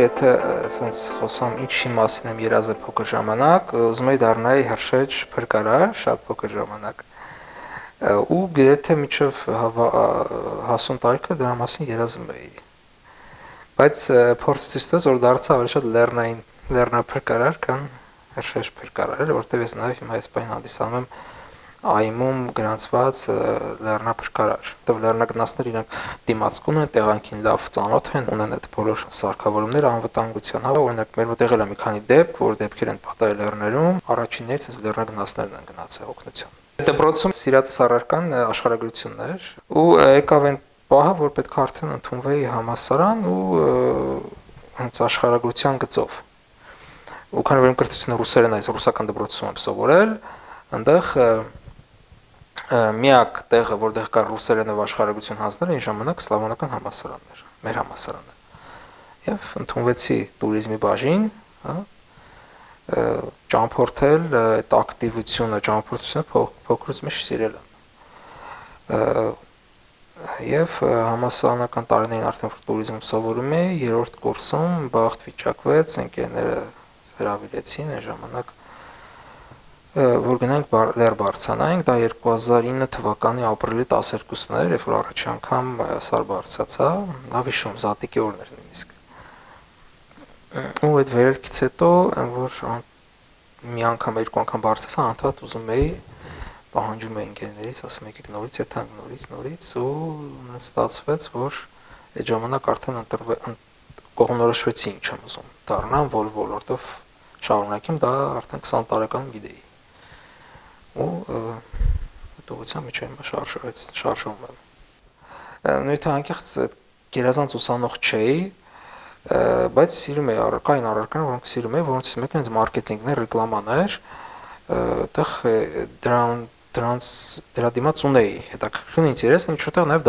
Եթե ասենց խոսամ ինչի մասին եմ երազել փոքր ժամանակ, ուզում եի դառնալ հրշեջ փրկարար, շատ փոքր ժամանակ։ Ու գրեթե մինչև հասուն տարիքը դրա մասին երազում էի։ Բայց փորձը ցույց տվեց, որ դարձա ավելի շատ լեռնափրկարար, քան հրշեջ փրկարար, որտեղ ես նաև հիմա այս բան հանդիսանում եմ այմում գրանցված լեռնափրկարար, որտեղ լեռնագնացները իրենք դիմացկուն են, տեղանքին լավ ծանոթ են, ունեն այդ բոլոր սարքավորումները անվտանգության համար, օրինակ մեր մոտ եղել է մի քանի դեպք, որ դեպքեր են պատահել լեռներում, առաջիններից այս լեռնագնացներն են գնացել օգնության։ Դպրոցում սիրածս առարկան աշխարհագրությունն էր, ու եկավ այն պահը, որ պետք է արդեն ընդունվեի համալսարան ու հենց աշխարհագրության գծով։ Ու քանի որ իմ կրթությունը ռուսերեն է, ռուսական դպրոցում եմ սովորել, այնտեղ միակ տեղը, որտեղ կար ռուսերենով աշխարհագրություն հանձնել, այն ժամանակ սլավոնական համալսարանն էր, մեր համալսարանը։ Եվ ընդունվեցի туриզմի բաժին, ճամփորդել այդ ակտիվությունը, ճամփորդությունը փոքրուց միշտ սիրել եմ։ Եվ համալսարանական տարիներին արդեն туриզմում սովորում էի, երրորդ կուրսում բախտ վիճակվեց, ընկերները հրավիրեցին այն ժամանակ որ գնանք լեռ բարձրանայինք, դա 2009 թվականի ապրիլի 12-ն էր, երբ որ առաջի անգամ սար բարձրացա, լավ հիշում, զատիկի օրն էր նույնիսկ։ Ու այդ վերելքից հետո, որ մի անգամ, երկու անգամ բարձրացա, անդադ ուզում էի, պահանջում էի ընկերներից, ասում եկեք նորից եթանք, նորից, ու ստացվեց, որ այդ ժամանակ արդեն կողմնորոշվեցի ինչ եմ ուզում դառնամ, որ ոլորտով շարունակեմ, դա արդեն 20 տարեկանում գիտեի։ Ու դուղության մեջ հիմա շարժվում եմ։ Նույնիսկ անկեղծ գերազանց ուսանող չէի, բայց սիրում էի կային առարկաներ, որոնք սիրում էի, որոնցից մեկը հենց մարքեթինգն էր, ռեկլաման էր, այդտեղ դրա դիմաց ունեի հետաքրքրուն ինտերես, ինչ-որ նաև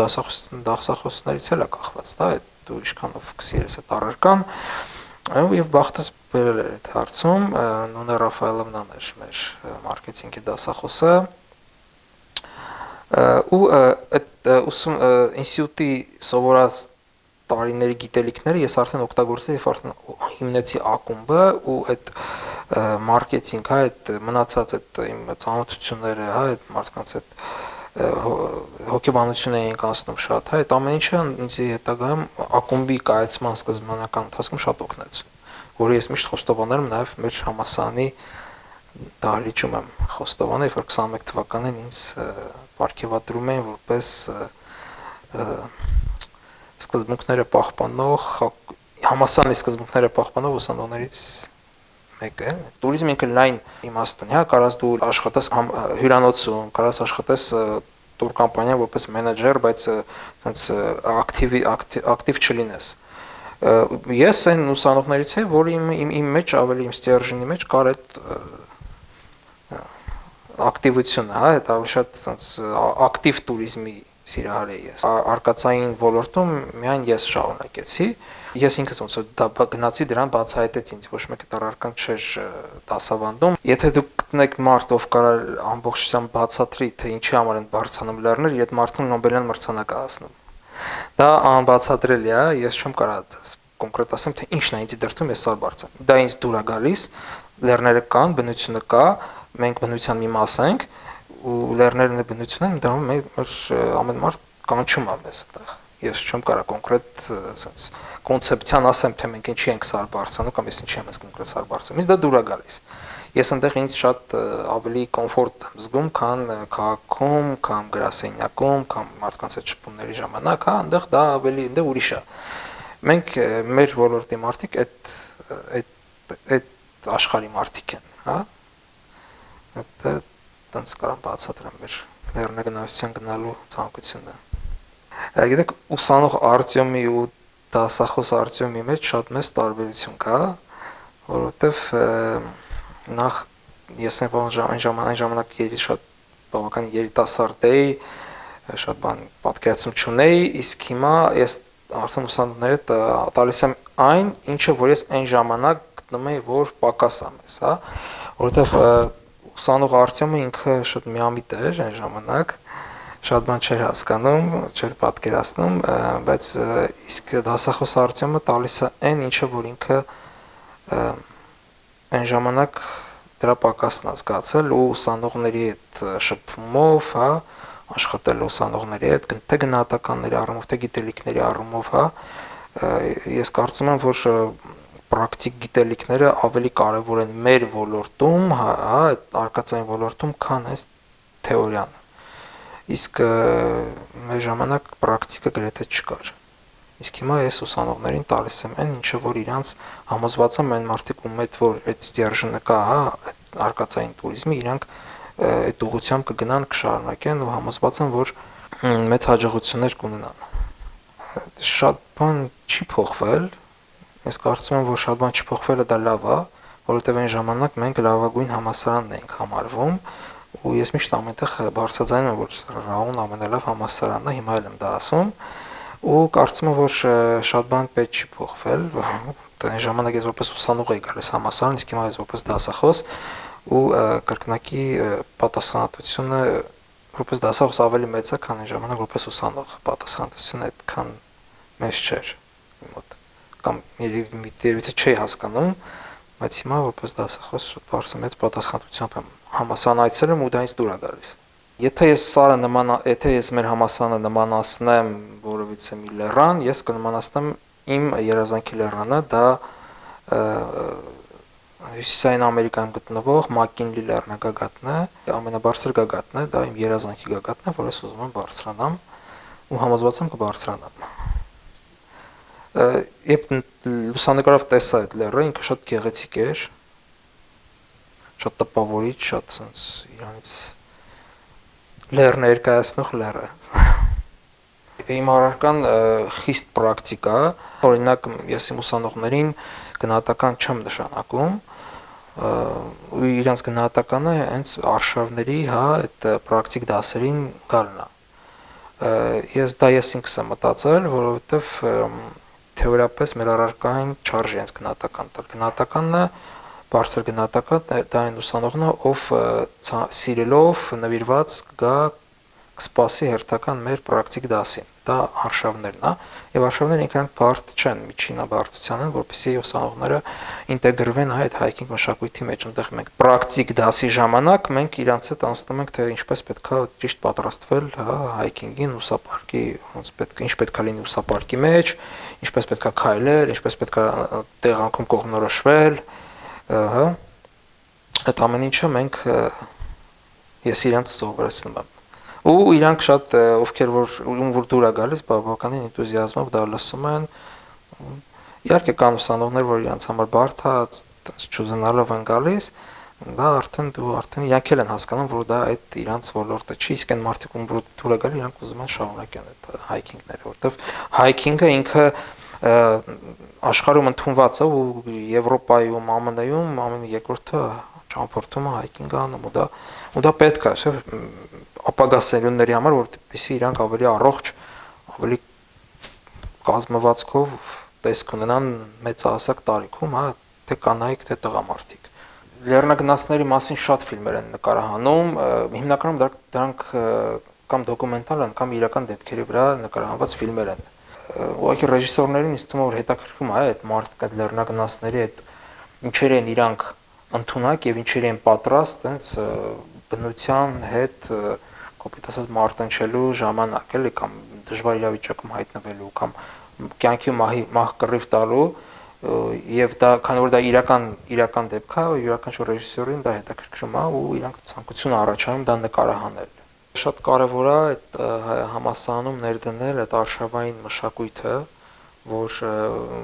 դասախոսներից էլ է կախված, դա այդ դու ինչքանով կսիրես այդ առարկան, եւ բախտս բերել էր այդ հարցում, Նոնե Ռաֆայելովնան էր մեր մարքեթինգի դասախոսը, ու այդ ինստիտուտի սովորած տարիների գիտելիքները ես արդեն օգտագործեցի, երբ արդեն հիմնեցի ակումբը ու այդ մարքեթինգ, հա, այդ մնացած այդ իմ ծանոթությունները, հա, այդ մարդկանց այդ հոգեբանություն էինք անցնում շատ, հա, այդ ամեն ինչը ինձ հետագայում ակումբի կայացման սկզբնական ընթացքում շատ օգնեց, որը ես միշտ խոստովանել եմ նաև մեր համալսարանի դահլիճում եմ խոստովանել, որ 21 թվականին ինձ պարգևատրում էին որպես սկզբունքները պահպանող համալսարանի սկզբունքները պահպանող ուսանողներից մեկը է։ Туриզմը ինքը լայն իմաստուն է, հա, կարաս դու աշխատես հյուրանոցում, կարաս աշխատես տուրկամպանիա որպես մենեջեր, բայց այնց ակտիվ չլինես։ Ես այն ուսանողներից եմ, որ իմ մեջ ավելի իմ ստержնի մեջ կար այդ ակտիվությունը, հա, այդ ավելի շատ այնց ակտիվ туриզմի սիրահար էի ես։ Արկածային ոլորտում միայն ես շարունակեցի։ Ես ինքս ոնց որ գնացի դրան բացահայտեց ինձ, ոչ մեկը դարարական չէր դասավանդում։ Եթե դուք գտնեք մարդ, ով կարող ամբողջությամբ բացատրի, թե ինչի համար են բարձրանում լեռներ, այդ մարդուն Նոբելյան մրցանակ է հասնում։ Դա անբացատրելի է, ես չեմ կարող կոնկրետ ասեմ, թե ինչն է ինձ դրդում ես սա բարձր։ Դա ինձ դուր է գալիս, լեռները կան, բնությունը կա, մենք բնության մի մաս ենք, ու լեռներն է բնություն են, դրանում մեր ամեն մարդ կանչում է մեզ այդտեղ։ Ես չեմ կարող կոնկրետ ասած կոնցեպցիան ասեմ, թե մենք ինչի ենք սար բարձրանում կամ ես ինչի եմ կոնկրետ սար բարձրանում։ Ինձ դա դուր է գալիս։ Ես այնտեղ ինձ շատ ավելի կոմֆորտ եմ զգում, քան քաղաքում, կամ գրասենյակում, կամ մարդկանց հետ շփումների ժամանակ, հա, այնտեղ դա ավելի այնտեղ ուրիշ է։ Մենք մեր ոլորտի մարդիկ այդ աշխարհի մարդիկ են, հա։ Դա տենց կարող բացատրեմ մեր լեռնագնացության գնալու ցանկությունը։ Գիտեք, ուսանող Արտյոմի ու դասախոս Արտյոմի մեջ շատ մեծ տարբերություն կա, որովհետև նախ ես այն ժամանակ շատ բավական երիտասարդ էի, շատ բան պատկերացում չունեի, իսկ հիմա ես արդեն ուսանողները տալիս եմ այն, ինչը որ ես այն ժամանակ գտնում էի, որ պակաս է մեզ, հա, որովհետև ուսանող Արտյոմը ինքը շատ միամիտ էր այն ժամանակ, շատ բան չէր հասկանում, չէր պատկերացնում, բայց իսկ դասախոս Արտյոմը տալիս է այն ինչը որ ինքը այն ժամանակ դրա պակասն է զգացել ու ուսանողների հետ շփումով, հա, աշխատել ուսանողների հետ, թե գնահատականների առումով, թե գիտելիքների առումով, հա, ես կարծում եմ, որ պրակտիկ գիտելիքները ավելի կարևոր են մեր ոլորտում, հա, այդ արկածային ոլորտում, քան այս թեորիան։ Իսկ մեր ժամանակ պրակտիկը գրեթե չկար։ Իսկ հիմա ես ուսանողներին տալիս եմ այն, ինչը որ իրանց համոզված եմ այն մարդիկ ում հետ որ այդ ստիարժանը կա, հա, այդ արկածային туриզմի, իրանք այդ ուղղությամբ կգնան, կշարունակեն ու համոզված եմ, որ մեծ հաջողություններ կունենան։ Շատ բան չի փոխվել։ Ես կարծում եմ, որ շատ բան չփոխվելը դա լավ է, որովհետև այն ժամանակ մենք լավագույն համալսարանն ենք համարվում, ու ես միշտ ամենտեղ բարձրաձայնում եմ, որ Ռաուն ամենալավ համալսարանն է, հիմա էլ եմ դա ասում, ու կարծում եմ, որ շատ բան պետք չի փոխվել, այն ժամանակ ես որպես ուսանող էի գալիս համալսարան, իսկ հիմա ես որպես դասախոս, ու կրկնակի պատասխանատվությունը որպես դասախոս ավելի մեծ է, քան այն ժամանակ որպես ուսանող, պատասխանատվությունը այդքան մեծ չէր մոտ, կամ երևի չէի հասկանում, բայց հիմա որպես դասախոս շատ բարձր մեծ պատասխանատվությամբ եմ համալսարան այցելում ու դա ինձ դուր է գալիս։ Եթե ես մեր համալսարանը նմանացնեմ որևիցե մի լեռան, ես կնմանացնեմ իմ երազանքի լեռանը, դա Հյուսիսային Ամերիկայում գտնվող Մակկինլի լեռնագագաթն է, ամենաբարձր գագաթն է, դա իմ երազանքի գագաթն է, որ ես ուզում եմ բարձրանամ ու համոզված եմ կբարձրանամ։ Երբ լուսանկարով տեսա այդ լեռը, ինքը շատ գեղեցիկ էր, շատ տպավորիչ, շատ sense իրանից լեռ ներկայացնող լեռ է։ Իմ առարկան խիստ պրակտիկա, օրինակ ես իմ ուսանողներին գնահատական չեմ նշանակում, ու իրանց գնահատականը հենց արշավների, հա, այդ պրակտիկ դասերին գալն է։ Ես ինքս եմ մտածել, որովհետև թեորիապես մեր առարկային չարժի հենց գնահատական տալ։ Գնահատականն է բարձր գնահատական, դա այն ուսանողն է, ով սիրելով նվիրված կգա կսպասի հերթական մեր պրակտիկ դասին։ Դա արշավներն է, եւ արշավները ինքնին բարդ չեն, միջինաբարդության են, որպեսզի ուսանողները ինտեգրվեն այդ հայքինգ մշակույթի մեջ, այնտեղ մենք պրակտիկ դասի ժամանակ մենք իրանց հետ անցնում ենք, թե ինչպես պետքա ճիշտ պատրաստվել, հա, հայքինգին, ուսապարկի, ինչ պետքա լինի ուսապարկի մեջ, ինչպես պետքա քայլել, ինչպես պետքա տեղանքում կողմնորոշվել, հա, այդ ամեն ինչը մենք ես իրանց սովորեցնում եմ։ Ու իրանք շատ ովքեր որ դուր է գալիս բավականին էնտուզիազմով դա լսում են։ Իհարկե կան ուսանողներ, որ իրանց համար բարդ է, չուզենալով են գալիս, դա արդեն իրանք էլ են հասկանում, որ դա այդ իրանց ոլորտը չի, իսկ այն մարդիկ ում որ դուր է գալի, իրանք ուզում են շարունակեն այդ հայքինգները, որովհետև հայքինգը ինքը աշխարհում ընդունված է ու Եվրոպայում, ԱՄՆ-ում ամեն երկրորդը ճամփորդում է հայքինգ անում ու դա պետք է, չէ՞, ապագա սերունդների համար, որպեսզի իրանք ավելի առողջ, ավելի կազմվածքով տեսք ունենան մեծահասակ տարիքում, հա, թե կանայք, թե տղամարդիկ։ Լեռնագնացների մասին շատ ֆիլմեր են նկարահանում, հիմնականում դրանք կամ դոկումենտալ են, կամ իրական դեպքերի վրա նկարահանված ֆիլմեր են։ Ուղղակի ռեժիսորներին ինձ թվում է որ հետաքրքրում է այդ մարդիկ, այդ լեռնագնացների այդ ինչեր են իրանք ընդունակ եւ ինչեր են պատրաստ, հենց բնության հետ կոպիտ ասած մարտնչելու ժամանակ էլի կամ դժվար իրավիճակում հայտնվելու կամ կյանքի մահ կռիվ տալու եւ դա քանի որ դա իրական դեպք է յուրաքանչյուր ռեժիսորին դա հետաքրքրում է ու իրանք ցանկություն առաջանում դա նկարահանել։ Շատ կարեւոր է այդ համալսարանում ներդնել այդ արշավային մշակույթը, որ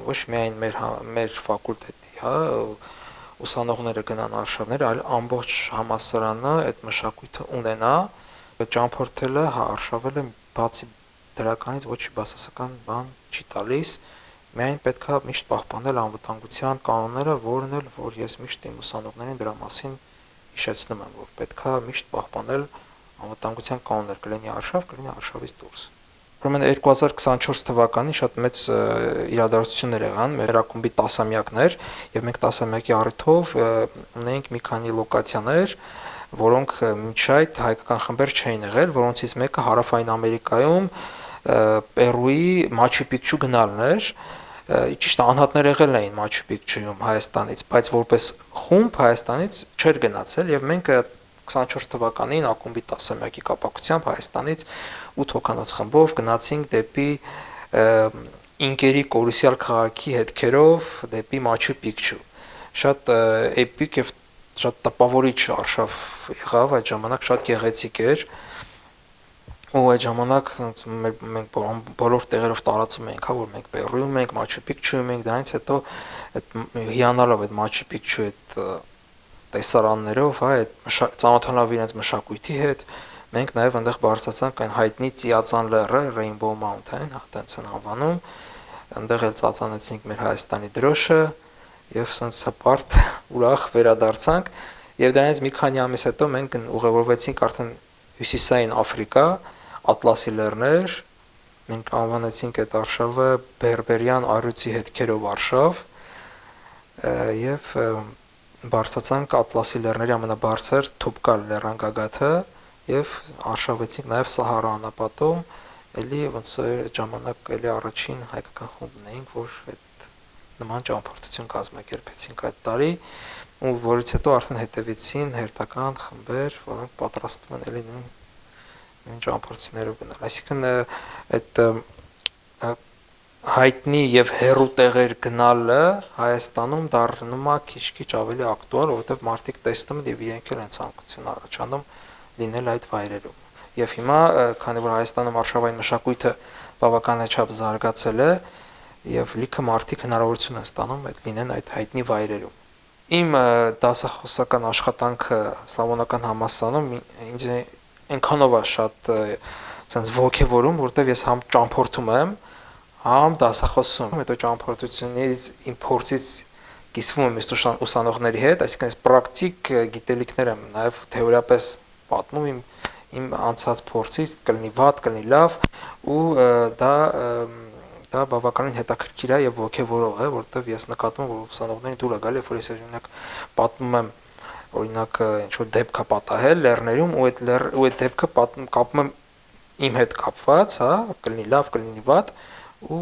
ոչ միայն մեր ֆակուլտետի, հա, ուսանողները գնան արշավներ, այլ ամբողջ համալսարանը այդ մշակույթը ունենա, ճամփորդելը, հա, արշավելը բացի դրականից ոչ բացասական բան չի տալիս, միայն պետքա միշտ պահպանել անվտանգության կանոնները, որն էլ որ ես միշտ իմ ուսանողներին դրա մասին հիշեցնում եմ, որ պետքա միշտ պահպանել անվտանգության կանոններ, կլինի արշավից դուրս։ Ուրեմն 2024 թվականին շատ մեծ իրադարձություններ եղան, մեր ակումբի 10-ամյակներ, եւ մենք 10-ամյակի առիթով ունենք մի քանի լոկացիաներ, որոնք մինչ այդ հայկական խմբեր չէին եղել, որոնցից մեկը Հարավային Ամերիկայում Պերուի Մաչու Պիկչու գնալն էր, ճիշտ անհատներ եղել էին Մաչու Պիկչուում Հայաստանից, բայց որպես խումբ Հայաստանից չէր գնացել եւ մենք 24 թվականին ակումբի 10-ամյակի կապակցությամբ Հայաստանից 8 հոգանոց խմբով գնացինք դեպի Ինկերի կորուսյալ քաղաքի հետքերով դեպի Մաչու Պիկչու։ Շատ էպիկ եւ շատ տպավորիչ արշավ եղավ, այդ ժամանակ շատ գեղեցիկ էր։ Ու այդ ժամանակ մենք բոլոր տեղերով տարածում էինք, հա, որ մենք Պերուում ենք, Մաչու Պիկչուում ենք, դրանից հետո այդ հիանալով այդ Մաչու Պիկչու այդ տեսարաններով, հա, այդ ծանոթանալով իրենց մշակույթի հետ, մենք նաև այնտեղ բարձրացանք այն հայտնի Ծիածան լեռը, Rainbow Mountain, հա, տենց են անվանում, այնտեղ էլ ծածանեցինք մեր Հայաստանի դրոշը եւ ասենց հպարտ ուրախ վերադարձանք եւ դրանից մի քանի ամիս հետո մենք ուղևորվեցինք արդեն Հյուսիսային Աֆրիկա, Ատլասի լեռներ, մենք անվանեցինք այդ արշավը Բերբերյան առյուծի հետքերով արշավ եւ բարձրացանք Ատլասի լեռների ամենաբարձր Թուբկալ լեռնագագաթը եւ արշավեցինք նաեւ Սահարա անապատում, էլի ոնց էր ժամանակ էլի առաջին հայկական խումբն էինք, որ այդ նման ճամփորդություն կազմակերպեցինք այդ տարի, ու որից հետո արդեն հետևեցին հերթական խմբեր, որոնք պատրաստվում են էլի նույն ճամփորդություններով գնալ։ Այսինքն այդ հայտնի եւ հերու տեղեր գնալը Հայաստանում դառնում է քիչ-քիչ ավելի ակտուալ, որովհետեւ մարդիկ տեսնում են եւ իրենք էլ են ցանկություն առաջանում լինել այդ վայրերում։ Եվ հիմա, քանի որ Հայաստանում արշավային մշակույթը բավականաչափ զարգացել է եւ լիքը մարդիկ հնարավորություն են ստանում այդ լինեն այդ հայտնի վայրերում։ Իմ դասախոսական աշխատանքը Սլավոնական համալսարանում ինձ այնքանով է շատ sense ոգևորում, որտեվ ես համ ճամփորդում եմ, համ դասախոսում, հետո ճամփորդությունից իմ փորձից կիսվում եմ ուսանողների հետ, այսինքն ես պրակտիկ գիտելիքներ եմ նաև թեորիապես պատմում իմ անցած փորձից, կլինի վատ, կլինի լավ, ու դա բավականին հետաքրքիր է եւ ոգևորող է, որովհետեւ ես նկատում եմ, որ ուսանողներին դուր է գալի, որ ես օրինակ պատմում եմ օրինակ ինչ որ դեպք է պատահել լեռներում ու այդ դեպքը կապում եմ իմ հետ կապված, հա, կլինի լավ, կլինի վատ, ու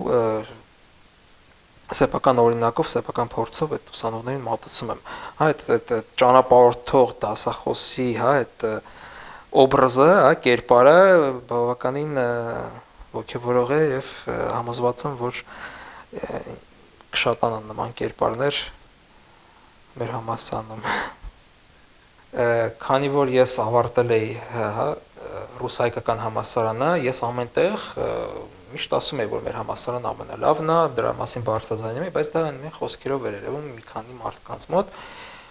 սեփական օրինակով, սեփական փորձով այդ ուսանողներին մատուցում եմ։ Հա, այդ ճանապարհորդող դասախոսի, հա, այդ օբրազը, հա, կերպարը բավականին ոգևորող է եւ համոզված եմ, որ կշատանան նման կերպարներ մեր համալսարանում։ Քանի որ ես ավարտել էի, հա, ռուս-հայկական համալսարանը, ես ամենտեղ միշտ ասում եմ, որ մեր համալսարանը ամենալավն է, դրա մասին բարձրաձայնում եմ, բայց դա այն խոսքերով էր երևում մի քանի մարդկանց մոտ,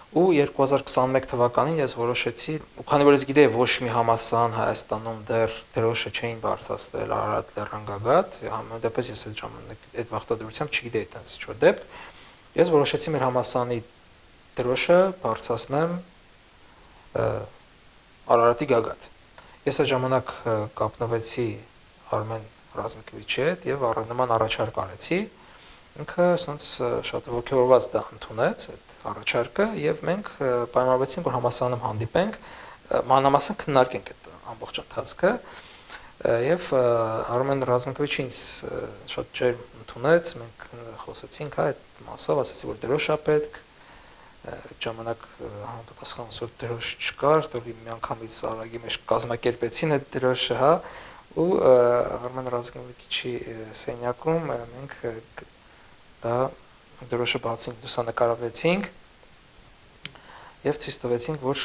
ու 2021 թվականին ես որոշեցի, ու քանի որ ես գիտեի ոչ մի համալսարան Հայաստանում դեռ դրոշը չէին բարձրացրել Արարատ լեռնագագաթ, համենայնպես ես այդ ժամանակ այդ վաղտադրությամբ չգիտեի այդպես ինչ-որ դեպք, ես որոշեցի մեր համալսարանի դրոշը բարձրացնեմ Արարատի գագաթ։ Ես այդ ժամանակ կապնվեցի Արմեն Ռազմիկովիչի հետ եւ նման առաջարկ արեցի։ Ինքը ասենց շատ ոգևորված դա ընդունեց այդ առաջարկը եւ մենք պայմանավորվեցինք, որ համալսարանում հանդիպենք, մանրամասն քննարկենք այդ ամբողջ ընթացքը եւ Արմեն Ռազմիկովիչը ինձ շատ ջերմ ընդունեց, մենք խոսեցինք այդ մասով, ասացի, որ դրոշ է պետք, ժամանակ համապատասխան սուր դրոշ չկար, դեռ մի անգամից արագի մեջ կազմակերպեցին այդ դրոշը, հա, ու Արմեն Ռազմիկովիչի սենյակում մենք դա դրոշը բացինք, լուսանկարվեցինք եւ ցույց տվեցինք, որ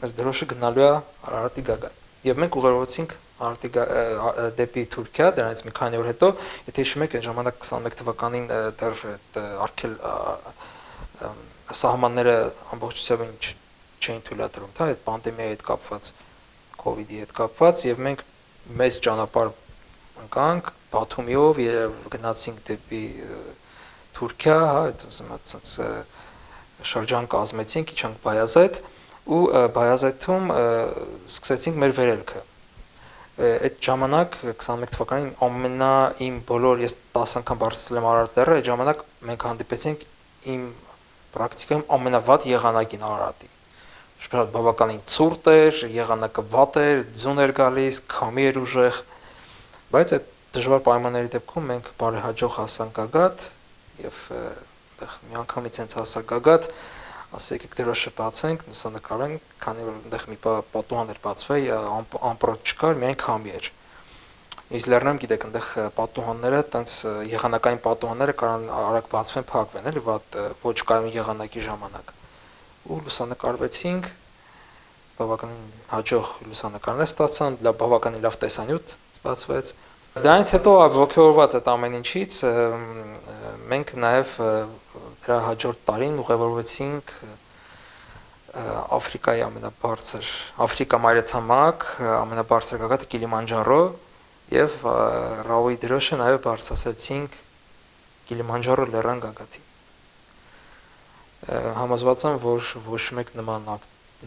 այս դրոշը գնալու է Արարատի գագաթ։ Եվ մենք ուղղվեցինք Արարատի դեպի Թուրքիա, դրանից մի քանի օր հետո, եթե հիշում եք, այն ժամանակ 21 թվականին դեռ այդ արկել սահմանները ամբողջությամբ չէին թույլատրում, դա այդ պանդեմիայի հետ կապված, COVID-ի հետ կապված, եւ մենք մեծ ճանապարհ ընկանք Բաթումիով եւ գնացինք դեպի Թուրքիա, հա, այդպես շրջան կազմեցինք, իջանք Բայազեդ ու Բայազեդում սկսեցինք մեր վերելքը։ Այդ ժամանակ 21 թվականին իմ բոլոր ես 10 անգամ բարձրացել եմ Արարատ լեռը, այդ ժամանակ մենք հանդիպեցինք իմ պրակտիկայում ամենավատ եղանակին Արարատի։ շատ բավականին ցուրտ էր, եղանակը վատ էր, ձյուն էր գալիս, քամի էր ուժեղ, բայց այդ դժվար պայմանների դեպքում մենք բարեհաջող հասանք Գագաթ եւ այդտեղ միանգամից հենց հասա Գագաթ, ասեք եկեք դրոշը բացենք, լուսանկարենք, քանի որ այնտեղ մի պատուհան էր բացվել, ամպրոպ չկար, միայն քամի էր։ Իսկ լեռներում գիտեք, այնտեղ պատուհանները, տենց եղանակային պատուհանները կարան արագ բացվեն, փակվեն, էլի ոչ կայուն եղանակի ժամանակ։ Ու լուսանկարվեցինք, բավականին հաջող լուսանկարներ ստացան, բավականին լավ տեսանյութ ստացվեց։ Դրանից հետո ողջորված այդ ամեն ինչից մենք նաև դրա հաջորդ տարին ուղևորվեցինք Աֆրիկայի ամենաբարձր Աֆրիկա մայրցամաք ամենաբարձր գագաթը Կիլիմանջարո եւ Ռաուի դրոշը նաև բարձրացրեցինք Կիլիմանջարո լեռան գագաթի։ Համոզված եմ, որ ոչ մեկ նման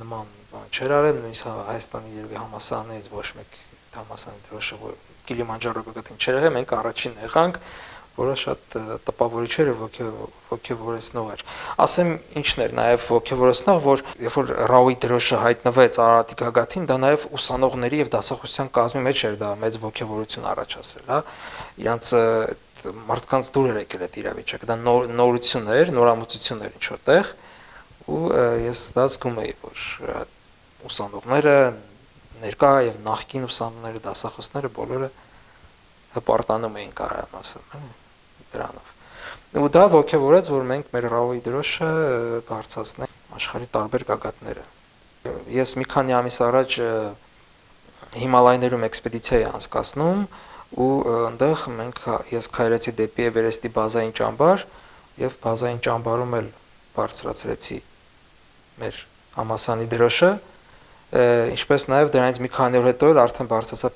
բան չէր արել, նույնիսկ Հայաստանի երևի համալսարաններից ոչ մեկ համալսարանի դրոշը Կիլիմանջարո գագաթին չէր եղել, մենք առաջին եղանք, որը շատ տպավորիչ էր եւ ոգևորեցնող էր։ Ասեմ ինչն էր նաեւ ոգևորեցնող, որ երբ որ Ռաուի դրոշը հայտնվեց Արարատի գագաթին, դա նաեւ ուսանողների եւ դասախոսության կազմի մեջ էր դա մեծ ոգևորություն առաջացրել, հա։ Իրանց մարդկանց դուր էր եկել այդ իրավիճակը, դա նորություն էր, նորամուծություն էր ինչ որտեղ, ու ես դա զգում էի, որ ուսանողները ներկա եւ նախկին ուսանողները, դասախոսները բոլորը հպարտանում էին կարամ ասել դրանով։ Ու դա ոգևորեց, որ մենք մեր Ռաուի դրոշը բարձրացնենք աշխարհի տարբեր գագաթները։ Ես մի քանի ամիս առաջ Հիմալայներում էքսպեդիցիա էի անցկացնում ու այնտեղ ես քայլեցի դեպի Էվերեստի բազային ճամբար եւ բազային ճամբարում էլ բարձրացրեցի մեր համասանի դրոշը, ինչպես նաև դրանից մի քանի օր հետո էլ արդեն բարձրացա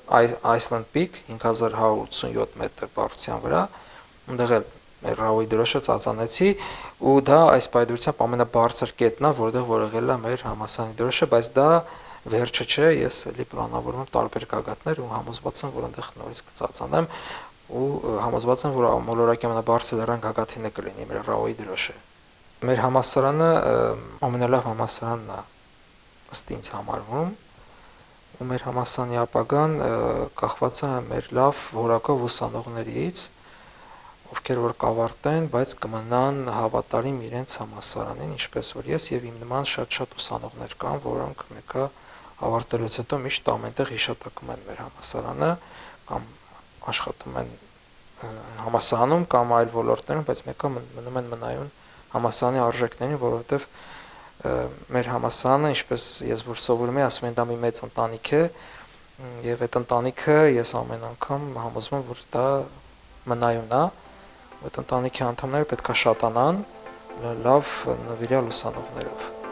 Iceland Peak 5187 մետր բարձրության վրա, այնտեղ էլ մեր Ռաուի դրոշը ծածանեցի ու դա այս պայդրությամբ ամենաբարձր կետն է, որտեղ որ եղել է մեր համասանի դրոշը, բայց դա վերջը չէ, ես էլի պլանավորում եմ տարբեր գագաթներ ու համոզված եմ, որ այնտեղ նորից կծածանեմ ու համոզված եմ, որ մոլորակի ամենաբարձր լեռան գագաթին է կլինի մեր Ռաուի դրոշը։ Մեր համալսարանը ամենալավ համալսարանն է ըստ ինձ համարվում ու մեր համալսարանի ապագան կախված է մեր լավ որակով ուսանողներից, ովքեր որ կավարտեն, բայց կմնան հավատարիմ իրենց համալսարանին, ինչպես որ ես եւ իմ նման շատ ուսանողներ կան, որոնք մեկը ավարտելուց հետո միշտ ամենտեղ հիշատակում են մեր համալսարանը կամ աշխատում են համալսարանում կամ այլ ոլորտներում, բայց մեկը մնում են մնայուն համալսարանի արժեքներին, որովհետեւ մեր համալսարանը, ինչպես ես որ սովորում եմ, ասում են դա մի մեծ ընտանիք է, եւ այդ ընտանիքը ես ամեն անգամ համոզվում եմ, որ դա մնայուն է, այդ ընտանիքի անդամները պետք է շատանան լավ նվիրյալ ուսանողներով։